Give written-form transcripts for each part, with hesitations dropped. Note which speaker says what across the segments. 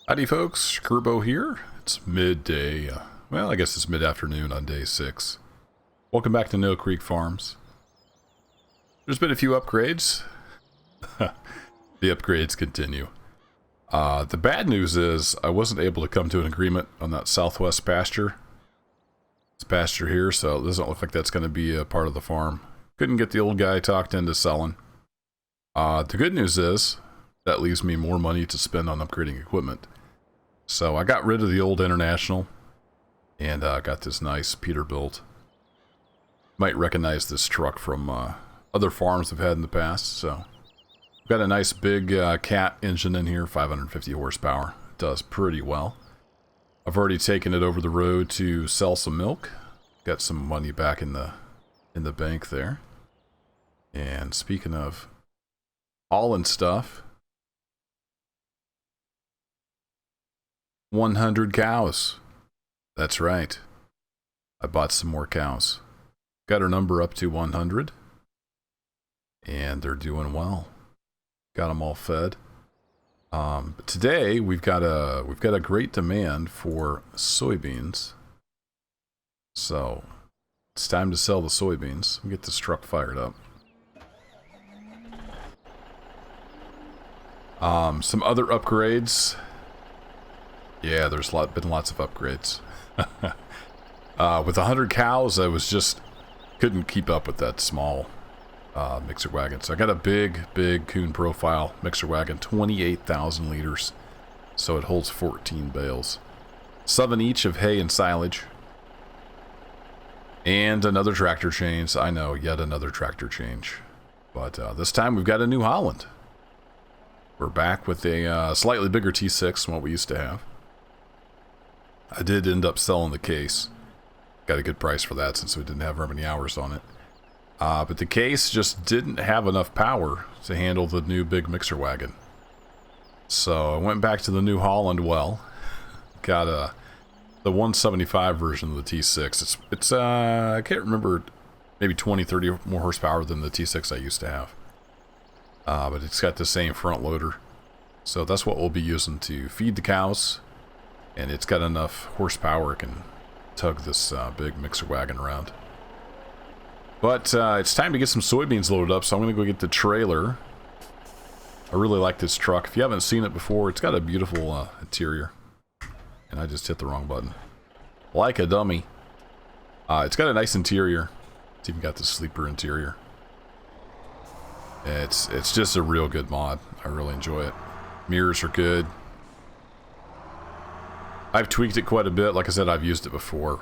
Speaker 1: Howdy folks, Kerbo here. It's midday, well I guess it's mid-afternoon on day 6. Welcome back to No Creek Farms. There's been a few upgrades. The upgrades continue. The bad news is I wasn't able to come to an agreement on that southwest pasture. This pasture here, so it doesn't look like that's going to be a part of the farm. Couldn't get the old guy talked into selling. The good news is that leaves me more money to spend on upgrading equipment. So I got rid of the old International and got this nice Peterbilt. Might recognize this truck from other farms I've had in the past. So got a nice big cat engine in here, 550 horsepower. It does pretty well. I've already taken it over the road to sell some milk. Got some money back in the bank there. And speaking of hauling stuff, 100 cows. That's right. I bought some more cows. Got our number up to 100. And they're doing well. Got them all fed. But today we've got a great demand for soybeans. So it's time to sell the soybeans. We'll get this truck fired up. Some other upgrades. Yeah, there's been lots of upgrades. With 100 cows, I couldn't keep up with that small mixer wagon. So I got a big Coon profile mixer wagon, 28,000 liters. So it holds 14 bales. 7 each of hay and silage. And another tractor change. I know, yet another tractor change. But this time we've got a New Holland. We're back with a slightly bigger T6 than what we used to have. I did end up selling the case. Got a good price for that since we didn't have very many hours on it. But the case just didn't have enough power to handle the new big mixer wagon. So I went back to the New Holland well. Got the 175 version of the T6. It's I can't remember, maybe 20, 30 more horsepower than the T6 I used to have. But it's got the same front loader. So that's what we'll be using to feed the cows. And it's got enough horsepower it can tug this big mixer wagon around. But it's time to get some soybeans loaded up, so I'm going to go get the trailer. I really like this truck. If you haven't seen it before, it's got a beautiful interior. And I just hit the wrong button. Like a dummy. It's got a nice interior. It's even got the sleeper interior. It's just a real good mod. I really enjoy it. Mirrors are good. I've tweaked it quite a bit. Like I said, I've used it before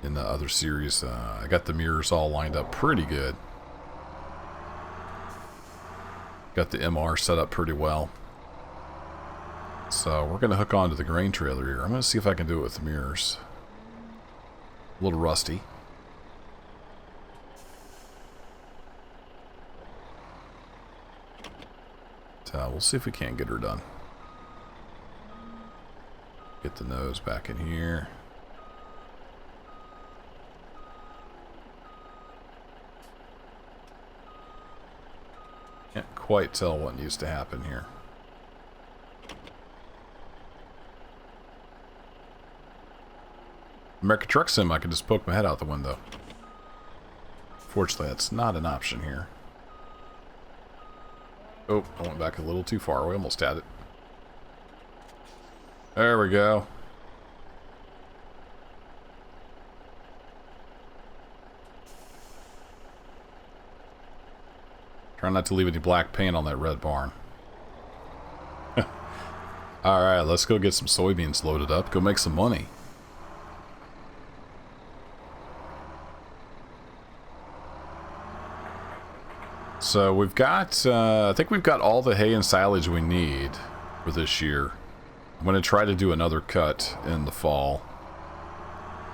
Speaker 1: in the other series. I got the mirrors all lined up pretty good. Got the MR set up pretty well. So we're going to hook onto the grain trailer here. I'm going to see if I can do it with the mirrors. A little rusty. We'll see if we can't get her done. Get the nose back in here. Can't quite tell what needs to happen here. American Truck Sim, I can just poke my head out the window. Fortunately, that's not an option here. Oh, I went back a little too far. We almost had it. There we go. Try not to leave any black paint on that red barn. Alright, let's go get some soybeans loaded up. Go make some money. So we've got, I think we've got all the hay and silage we need for this year. I'm going to try to do another cut in the fall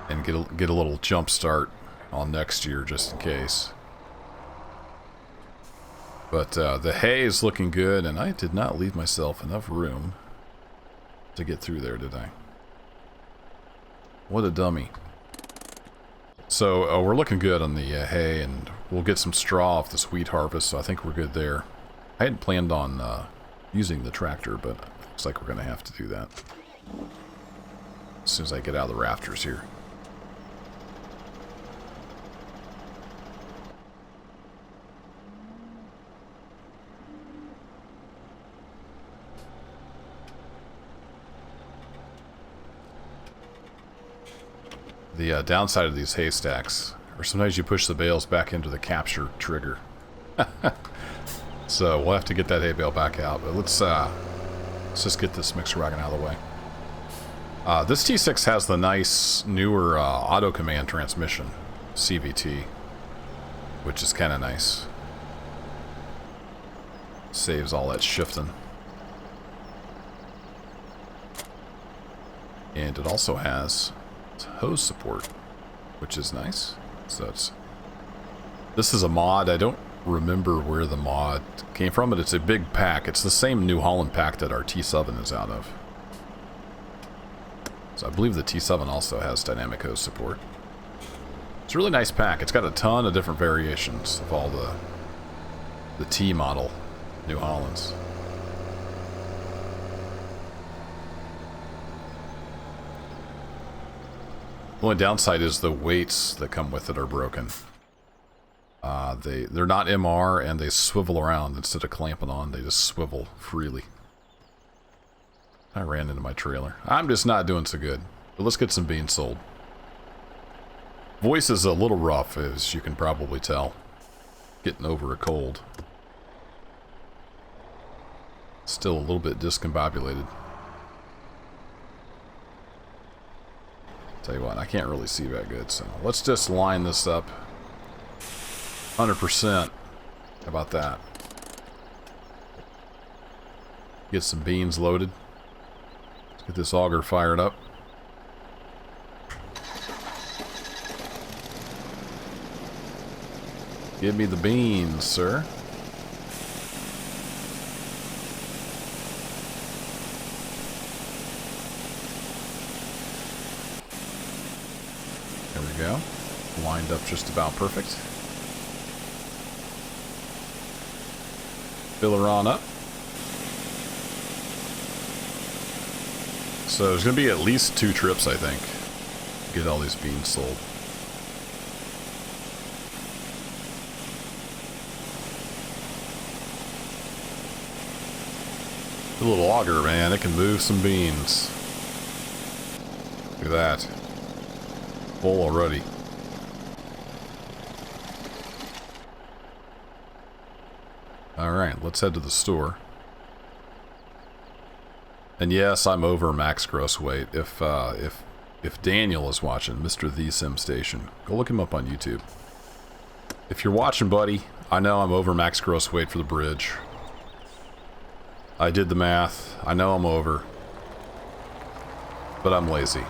Speaker 1: and get a little jump start on next year just in case. But the hay is looking good, and I did not leave myself enough room to get through there, did I? What a dummy. So we're looking good on the hay, and we'll get some straw off this wheat harvest, so I think we're good there. I hadn't planned on using the tractor, but Looks like we're going to have to do that as soon as I get out of the rafters here. The downside of these haystacks, or sometimes you push the bales back into the capture trigger. So we'll have to get that hay bale back out. But let's just get this mixer wagon out of the way. This T6 has the nice newer auto command transmission, CVT, which is kind of nice. Saves all that shifting. And it also has hose support, which is nice. So this is a mod. I don't remember where the mod came from, but it's a big pack. It's the same New Holland pack that our T7 is out of. So I believe the T7 also has dynamic hose support. It's a really nice pack. It's got a ton of different variations of all the T model New Hollands. The only downside is the weights that come with it are broken. They're not MR, and they swivel around instead of clamping on. They just swivel freely. I ran into my trailer. I'm just not doing so good. But let's get some beans sold. Voice is a little rough, as you can probably tell. Getting over a cold. Still a little bit discombobulated. Tell you what, I can't really see that good, so let's just line this up 100%. How about that? Get some beans loaded. Let's get this auger fired up. Give me the beans, sir. There we go. Lined up just about perfect. Fill her on up. So there's going to be at least 2 trips, I think, to get all these beans sold. The little auger, man, it can move some beans. Look at that. Full already. Alright, let's head to the store. And yes, I'm over max gross weight. If Daniel is watching, Mr. The Sim Station, go look him up on YouTube. If you're watching, buddy, I know I'm over max gross weight for the bridge. I did the math. I know I'm over. But I'm lazy.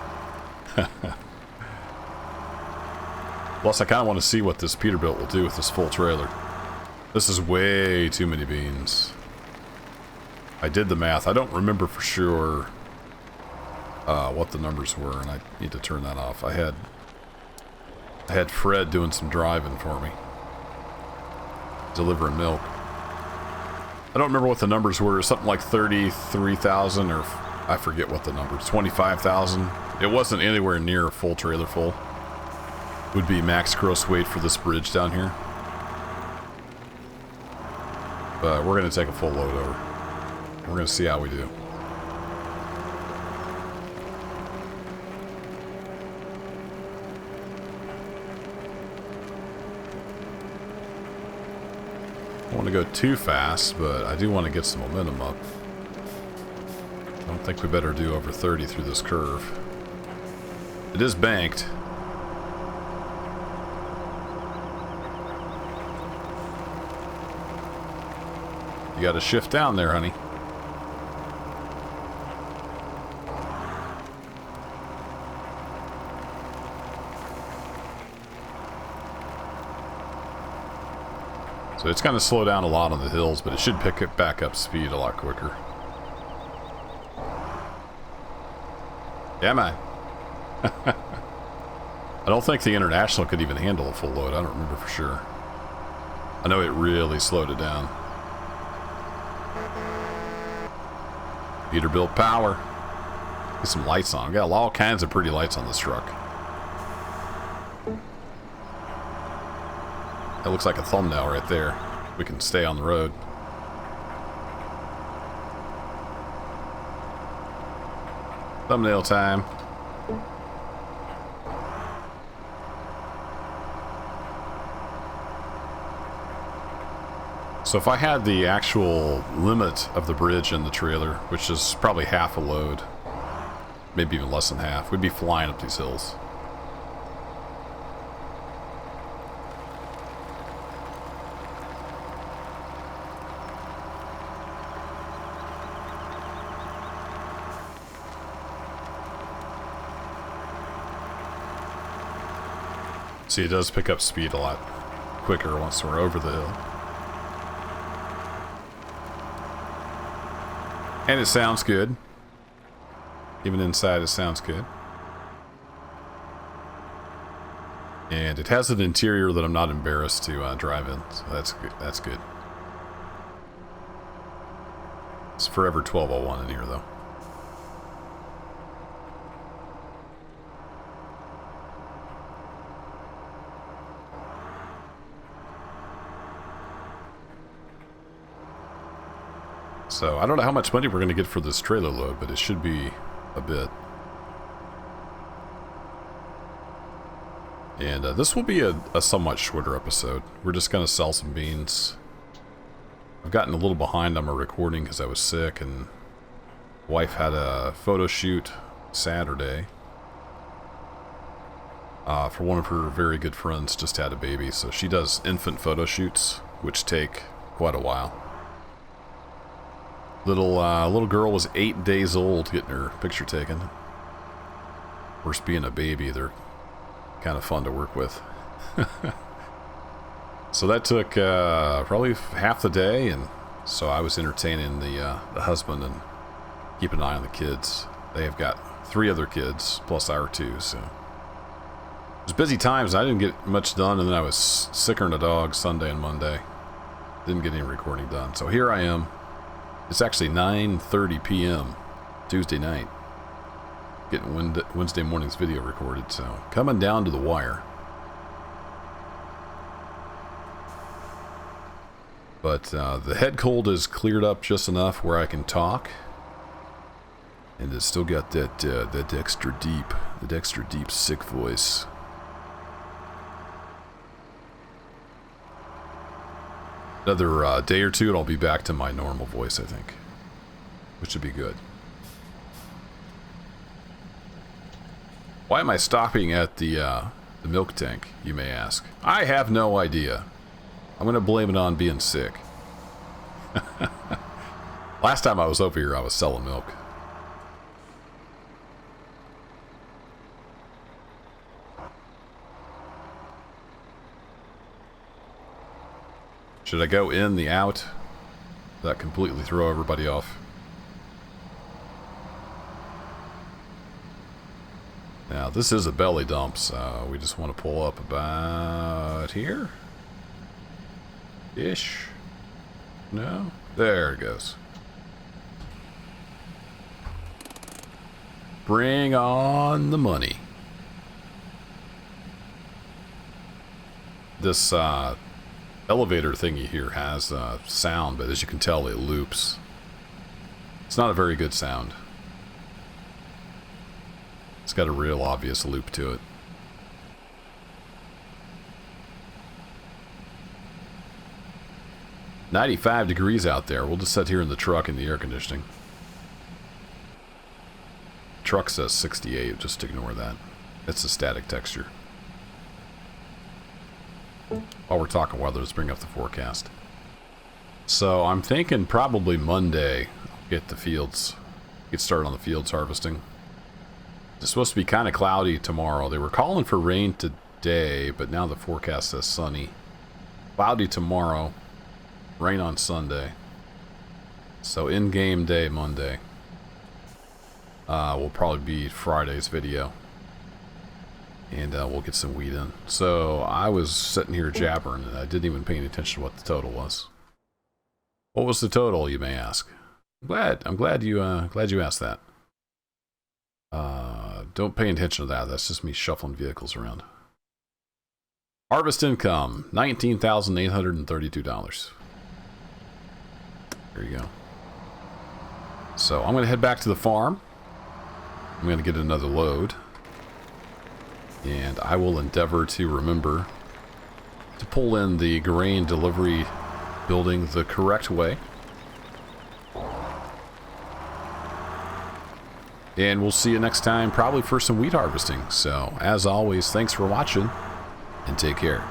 Speaker 1: Plus, I kind of want to see what this Peterbilt will do with this full trailer. This is way too many beans. I did the math. I don't remember for sure what the numbers were, and I need to turn that off. I had Fred doing some driving for me, delivering milk. I don't remember what the numbers were. Something like 33,000, or I forget what the number. 25,000. It wasn't anywhere near a full trailer full. Would be max gross weight for this bridge down here. But we're going to take a full load over. We're going to see how we do. I don't want to go too fast, but I do want to get some momentum up. I don't think we better do over 30 through this curve. It is banked. You got to shift down there, honey. So it's going to slow down a lot on the hills, but it should pick it back up speed a lot quicker. Yeah, man. I don't think the International could even handle a full load. I don't remember for sure. I know it really slowed it down. Peterbilt power. Get some lights on. Got all kinds of pretty lights on this truck. That looks like a thumbnail right there. We can stay on the road. Thumbnail time. So if I had the actual limit of the bridge in the trailer, which is probably half a load, maybe even less than half, we'd be flying up these hills. See, it does pick up speed a lot quicker once we're over the hill. And it sounds good. Even inside it sounds good. And it has an interior that I'm not embarrassed to drive in. So that's good. That's good. It's forever 1201 in here though. So, I don't know how much money we're going to get for this trailer load, but it should be a bit. And this will be a somewhat shorter episode. We're just going to sell some beans. I've gotten a little behind on my recording because I was sick, and wife had a photo shoot Saturday. For one of her very good friends, just had a baby, so she does infant photo shoots, which take quite a while. Little girl was 8 days old getting her picture taken. Of course, being a baby, they're kind of fun to work with. So that took probably half the day, and so I was entertaining the husband and keeping an eye on the kids. They have got 3 other kids, plus our 2, so... It was busy times. I didn't get much done, and then I was sicker than a dog Sunday and Monday. Didn't get any recording done. So here I am. It's actually 9:30 p.m. Tuesday night. Getting Wednesday morning's video recorded, so coming down to the wire. But the head cold is cleared up just enough where I can talk. And it's still got that extra deep sick voice. Another day or two and I'll be back to my normal voice, I think. Which would be good. Why am I stopping at the milk tank, you may ask? I have no idea. I'm going to blame it on being sick. Last time I was over here, I was selling milk. Should I go in the out? That completely throw everybody off. Now this is a belly dump, so we just want to pull up about here. Ish. No? There it goes. Bring on the money. This elevator thingy here has sound, but as you can tell, it loops. It's not a very good sound. It's got a real obvious loop to it. "95 degrees out there. We'll just sit here in the truck in the air conditioning. Truck says 68, just ignore that. It's a static texture. While we're talking weather, let's bring up the forecast. So I'm thinking probably Monday I'll get started on the fields harvesting. It's supposed to be kind of cloudy tomorrow. They were calling for rain today, but now the forecast says sunny. Cloudy tomorrow, rain on Sunday. So in-game day Monday will probably be Friday's video. And we'll get some wheat in. So I was sitting here jabbering, and I didn't even pay any attention to what the total was. What was the total, you may ask? I'm glad you asked that. Don't pay attention to that. That's just me shuffling vehicles around. Harvest income, $19,832. There you go. So I'm going to head back to the farm. I'm going to get another load. And I will endeavor to remember to pull in the grain delivery building the correct way. And we'll see you next time, probably for some wheat harvesting. So, as always, thanks for watching, and take care.